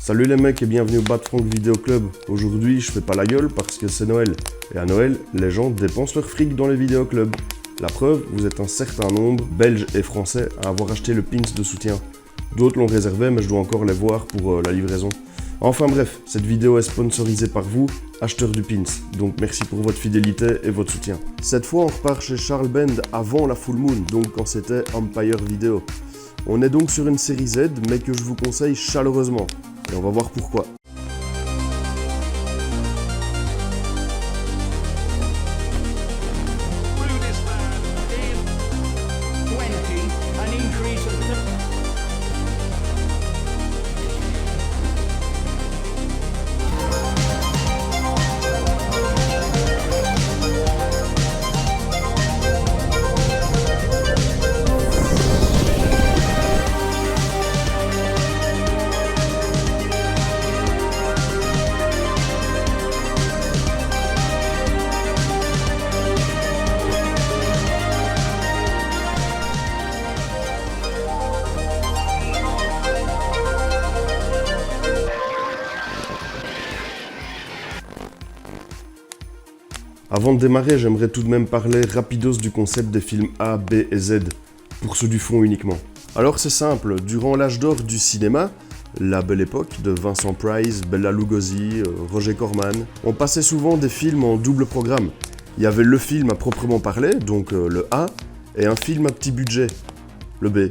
Salut les mecs et bienvenue au Bad Frank Video Club. Aujourd'hui je fais pas la gueule parce que c'est Noël. Et à Noël, les gens dépensent leur fric dans les vidéoclubs. La preuve, vous êtes un certain nombre, belges et français, à avoir acheté le pins de soutien. D'autres l'ont réservé mais je dois encore les voir pour la livraison. Enfin bref, cette vidéo est sponsorisée par vous, acheteurs du pins. Donc merci pour votre fidélité et votre soutien. Cette fois on repart chez Charles Bend avant la Full Moon, donc quand c'était Empire Video. On est donc sur une série Z mais que je vous conseille chaleureusement. Et on va voir pourquoi. Avant de démarrer, j'aimerais tout de même parler rapidos du concept des films A, B et Z, pour ceux du fond uniquement. Alors c'est simple, durant l'âge d'or du cinéma, la belle époque de Vincent Price, Bela Lugosi, Roger Corman, on passait souvent des films en double programme. Il y avait le film à proprement parler, donc le A, et un film à petit budget, le B.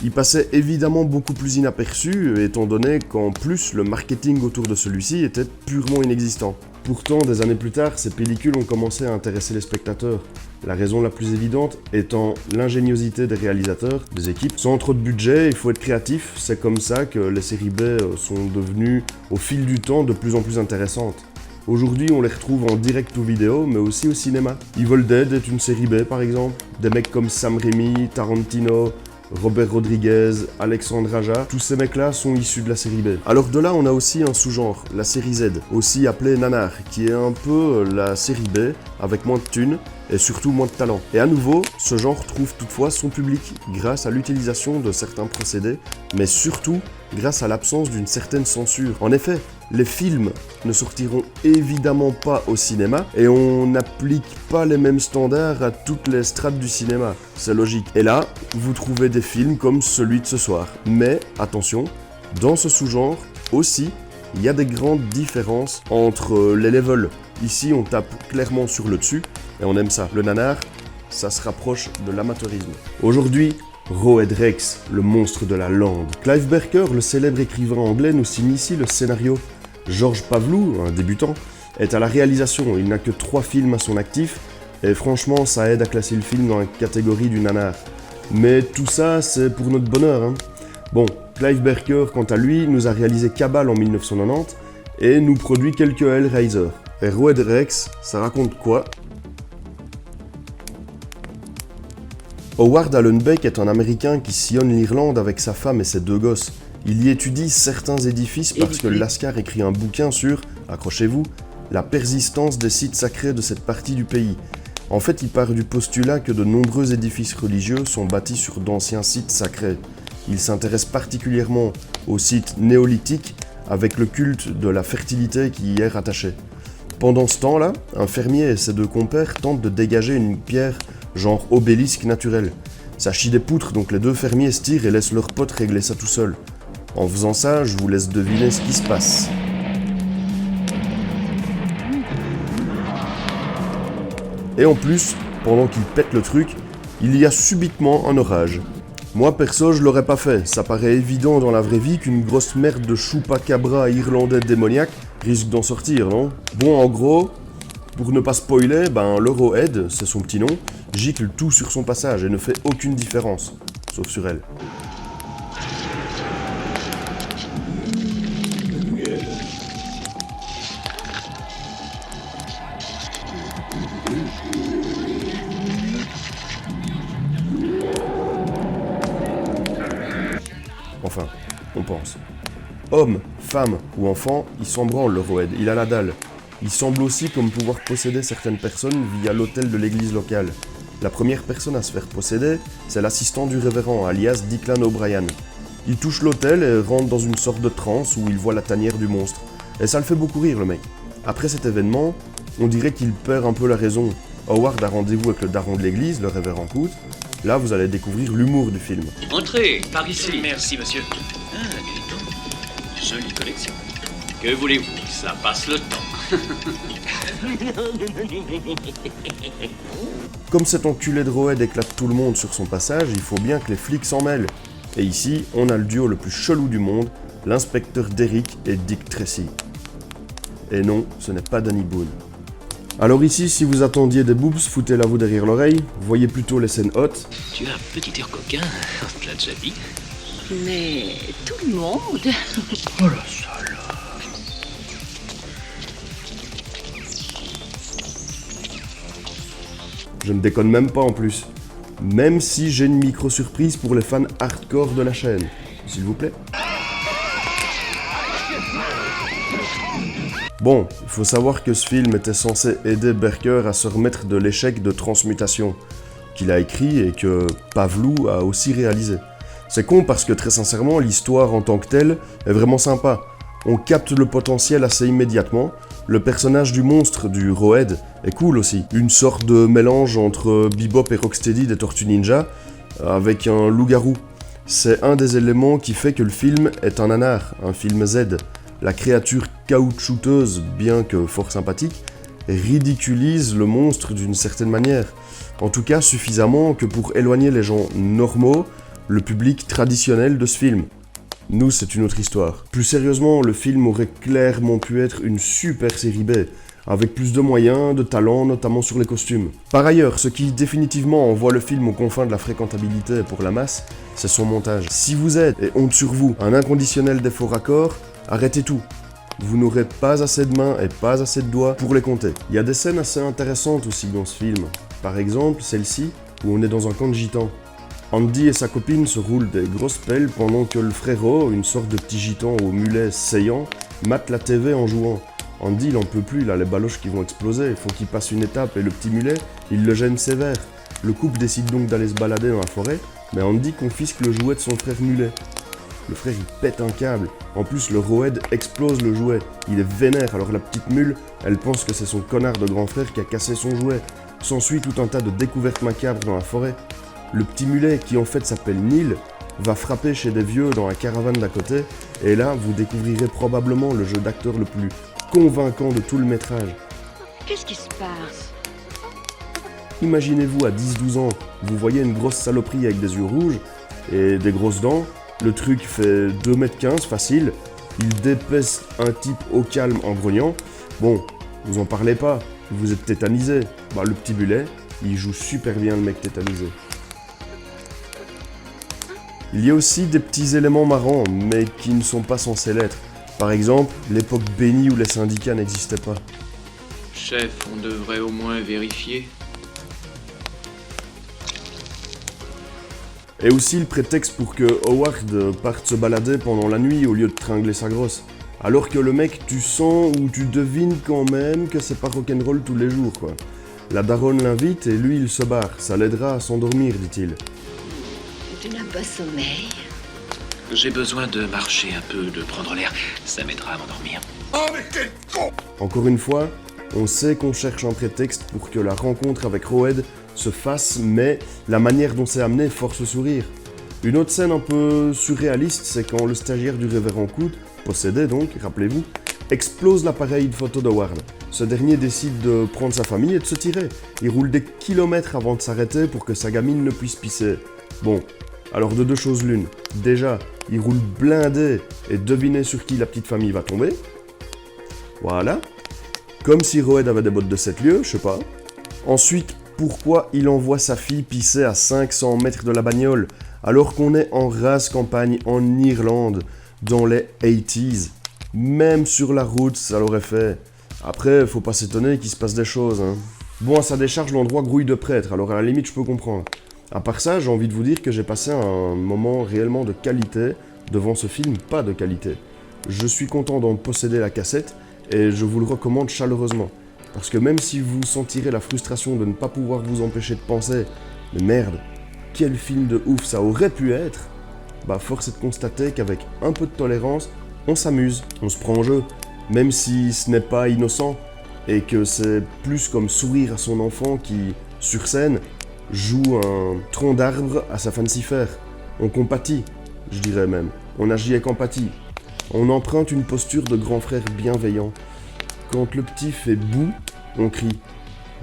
Il passait évidemment beaucoup plus inaperçu, étant donné qu'en plus le marketing autour de celui-ci était purement inexistant. Pourtant, des années plus tard, ces pellicules ont commencé à intéresser les spectateurs. La raison la plus évidente étant l'ingéniosité des réalisateurs, des équipes. Sans trop de budget, il faut être créatif, c'est comme ça que les séries B sont devenues, au fil du temps, de plus en plus intéressantes. Aujourd'hui, on les retrouve en direct ou vidéo, mais aussi au cinéma. Evil Dead est une série B par exemple. Des mecs comme Sam Raimi, Tarantino, Robert Rodriguez, Alexandre Aja, tous ces mecs-là sont issus de la série B. Alors de là, on a aussi un sous-genre, la série Z, aussi appelée nanar, qui est un peu la série B, avec moins de thunes et surtout moins de talent. Et à nouveau, ce genre trouve toutefois son public grâce à l'utilisation de certains procédés, mais surtout grâce à l'absence d'une certaine censure. En effet, les films ne sortiront évidemment pas au cinéma et on n'applique pas les mêmes standards à toutes les strates du cinéma, c'est logique. Et là, vous trouvez des films comme celui de ce soir. Mais attention, dans ce sous-genre aussi, il y a des grandes différences entre les levels. Ici, on tape clairement sur le dessus et on aime ça. Le nanar, ça se rapproche de l'amateurisme. Aujourd'hui, Roed Rex, le monstre de la lande. Clive Barker, le célèbre écrivain anglais, nous signe ici le scénario. Georges Pavlou, un débutant, est à la réalisation. Il n'a que 3 films à son actif, et franchement, ça aide à classer le film dans la catégorie du nanar. Mais tout ça, c'est pour notre bonheur, hein. Bon, Clive Barker, quant à lui, nous a réalisé Cabal en 1990, et nous produit quelques Hellraiser. Et Roed Rex, ça raconte quoi ? Howard Allen Beck est un Américain qui sillonne l'Irlande avec sa femme et ses 2 gosses. Il y étudie certains édifices parce que Lascar écrit un bouquin sur, accrochez-vous, la persistance des sites sacrés de cette partie du pays. En fait, il part du postulat que de nombreux édifices religieux sont bâtis sur d'anciens sites sacrés. Il s'intéresse particulièrement aux sites néolithiques avec le culte de la fertilité qui y est rattaché. Pendant ce temps-là, un fermier et ses 2 compères tentent de dégager une pierre genre obélisque naturel. Ça chie des poutres, donc les 2 fermiers se tirent et laissent leur pote régler ça tout seul. En faisant ça, je vous laisse deviner ce qui se passe. Et en plus, pendant qu'il pète le truc, il y a subitement un orage. Moi perso, je l'aurais pas fait. Ça paraît évident dans la vraie vie qu'une grosse merde de chupacabra irlandais démoniaque risque d'en sortir, non ? Bon, en gros, pour ne pas spoiler, le Roed, c'est son petit nom, gicle tout sur son passage et ne fait aucune différence, sauf sur elle. Enfin, on pense. Homme, femme ou enfant, il s'en branle le Roed, il a la dalle. Il semble aussi comme pouvoir posséder certaines personnes via l'autel de l'église locale. La première personne à se faire posséder, c'est l'assistant du révérend, alias Declan O'Brien. Il touche l'hôtel et rentre dans une sorte de transe où il voit la tanière du monstre. Et ça le fait beaucoup rire, le mec. Après cet événement, on dirait qu'il perd un peu la raison. Howard a rendez-vous avec le daron de l'église, le révérend Coot. Là, vous allez découvrir l'humour du film. Entrez, par ici. Merci, monsieur. Ah, dis donc. Jolie collection. Que voulez-vous? Ça passe le temps. Comme cet enculé de Roed éclate tout le monde sur son passage, il faut bien que les flics s'en mêlent. Et ici, on a le duo le plus chelou du monde, l'inspecteur Derrick et Dick Tracy. Et non, ce n'est pas Danny Boone. Alors ici, si vous attendiez des boobs, foutez-la vous derrière l'oreille, voyez plutôt les scènes hautes. Tu as un petit air coquin, on te l'a déjà dit. Mais tout le monde. Oh la salope. Je ne déconne même pas en plus. Même si j'ai une micro-surprise pour les fans hardcore de la chaîne. S'il vous plaît. Bon, il faut savoir que ce film était censé aider Berker à se remettre de l'échec de Transmutation, qu'il a écrit et que Pavlou a aussi réalisé. C'est con parce que très sincèrement, l'histoire en tant que telle est vraiment sympa. On capte le potentiel assez immédiatement. Le personnage du monstre, du Roed, est cool aussi. Une sorte de mélange entre Bebop et Rocksteady des Tortues Ninja, avec un loup-garou. C'est un des éléments qui fait que le film est un nanar, un film Z. La créature caoutchouteuse, bien que fort sympathique, ridiculise le monstre d'une certaine manière. En tout cas, suffisamment que pour éloigner les gens normaux, le public traditionnel de ce film. Nous, c'est une autre histoire. Plus sérieusement, le film aurait clairement pu être une super série B, avec plus de moyens, de talent, notamment sur les costumes. Par ailleurs, ce qui définitivement envoie le film aux confins de la fréquentabilité pour la masse, c'est son montage. Si vous êtes, et honte sur vous, un inconditionnel des faux raccords, arrêtez tout. Vous n'aurez pas assez de mains et pas assez de doigts pour les compter. Il y a des scènes assez intéressantes aussi dans ce film. Par exemple, celle-ci, où on est dans un camp de gitans. Andy et sa copine se roulent des grosses pelles pendant que le frérot, une sorte de petit gitan au mulet saillant, mate la TV en jouant. Andy, il en peut plus, il a les baloches qui vont exploser, il faut qu'il passe une étape et le petit mulet, il le gêne sévère. Le couple décide donc d'aller se balader dans la forêt, mais Andy confisque le jouet de son frère mulet. Le frère il pète un câble, en plus le Roed explose le jouet, il est vénère alors la petite mule, elle pense que c'est son connard de grand frère qui a cassé son jouet. S'ensuit tout un tas de découvertes macabres dans la forêt. Le petit mulet, qui en fait s'appelle Neil, va frapper chez des vieux dans la caravane d'à côté, et là vous découvrirez probablement le jeu d'acteur le plus convaincant de tout le métrage. Qu'est-ce qui se passe? Imaginez-vous à 10-12 ans, vous voyez une grosse saloperie avec des yeux rouges et des grosses dents, le truc fait 2,15 m facile, il dépaisse un type au calme en grognant. Bon, vous en parlez pas, vous êtes tétanisé. Bah le petit mulet, il joue super bien le mec tétanisé. Il y a aussi des petits éléments marrants, mais qui ne sont pas censés l'être. Par exemple, l'époque bénie où les syndicats n'existaient pas. Chef, on devrait au moins vérifier. Et aussi le prétexte pour que Howard parte se balader pendant la nuit au lieu de tringler sa grosse. Alors que le mec, tu sens ou tu devines quand même que c'est pas rock'n'roll tous les jours, quoi. La daronne l'invite et lui il se barre, ça l'aidera à s'endormir, dit-il. Tu n'as pas sommeil. J'ai besoin de marcher un peu, de prendre l'air. Ça m'aidera à m'endormir. Encore une fois, on sait qu'on cherche un prétexte pour que la rencontre avec Roed se fasse, mais la manière dont c'est amené force le sourire. Une autre scène un peu surréaliste, c'est quand le stagiaire du révérend Coot, possédé donc, rappelez-vous, explose l'appareil de photo d'Howard. Ce dernier décide de prendre sa famille et de se tirer. Il roule des kilomètres avant de s'arrêter pour que sa gamine ne puisse pisser. Bon, alors de deux choses l'une. Déjà, il roule blindé et devinez sur qui la petite famille va tomber. Voilà. Comme si Roed avait des bottes de 7 lieues, je sais pas. Ensuite, pourquoi il envoie sa fille pisser à 500 mètres de la bagnole alors qu'on est en rase campagne en Irlande, dans les 80s. Même sur la route, ça l'aurait fait. Après, faut pas s'étonner qu'il se passe des choses, hein. Bon, à sa décharge, l'endroit grouille de prêtres, alors à la limite, je peux comprendre. À part ça, j'ai envie de vous dire que j'ai passé un moment réellement de qualité devant ce film pas de qualité. Je suis content d'en posséder la cassette et je vous le recommande chaleureusement. Parce que même si vous sentirez la frustration de ne pas pouvoir vous empêcher de penser « Mais merde, quel film de ouf ça aurait pu être !» bah force est de constater qu'avec un peu de tolérance, on s'amuse, on se prend en jeu, même si ce n'est pas innocent, et que c'est plus comme sourire à son enfant qui, sur scène, joue un tronc d'arbre à sa fancy fair. On compatit, je dirais même, on agit avec empathie. On emprunte une posture de grand frère bienveillant. Quand le petit fait boue, on crie.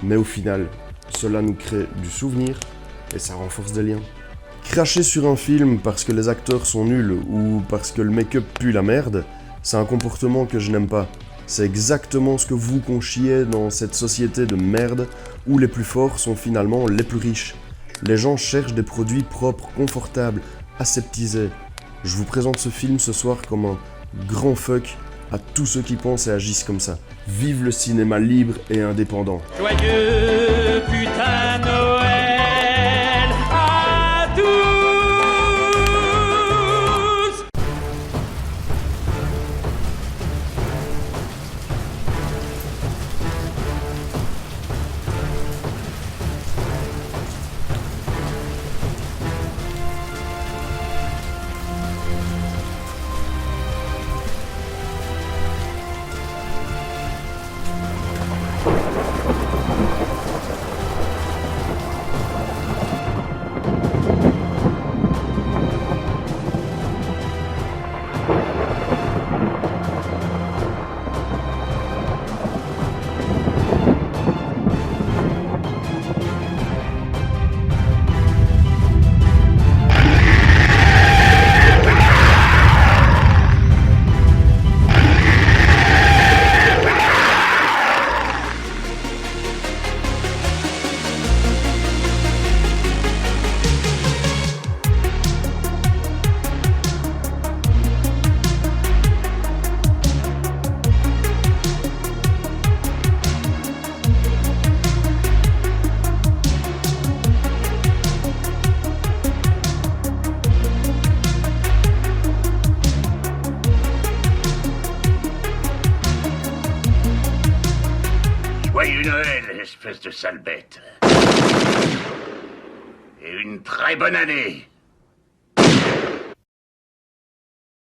Mais au final, cela nous crée du souvenir et ça renforce des liens. Cracher sur un film parce que les acteurs sont nuls ou parce que le make-up pue la merde, c'est un comportement que je n'aime pas. C'est exactement ce que vous conchiez dans cette société de merde où les plus forts sont finalement les plus riches. Les gens cherchent des produits propres, confortables, aseptisés. Je vous présente ce film ce soir comme un grand fuck à tous ceux qui pensent et agissent comme ça. Vive le cinéma libre et indépendant. Joyeux putain Noël à tous. Joyeux Noël, espèce de sale bête. Et une très bonne année.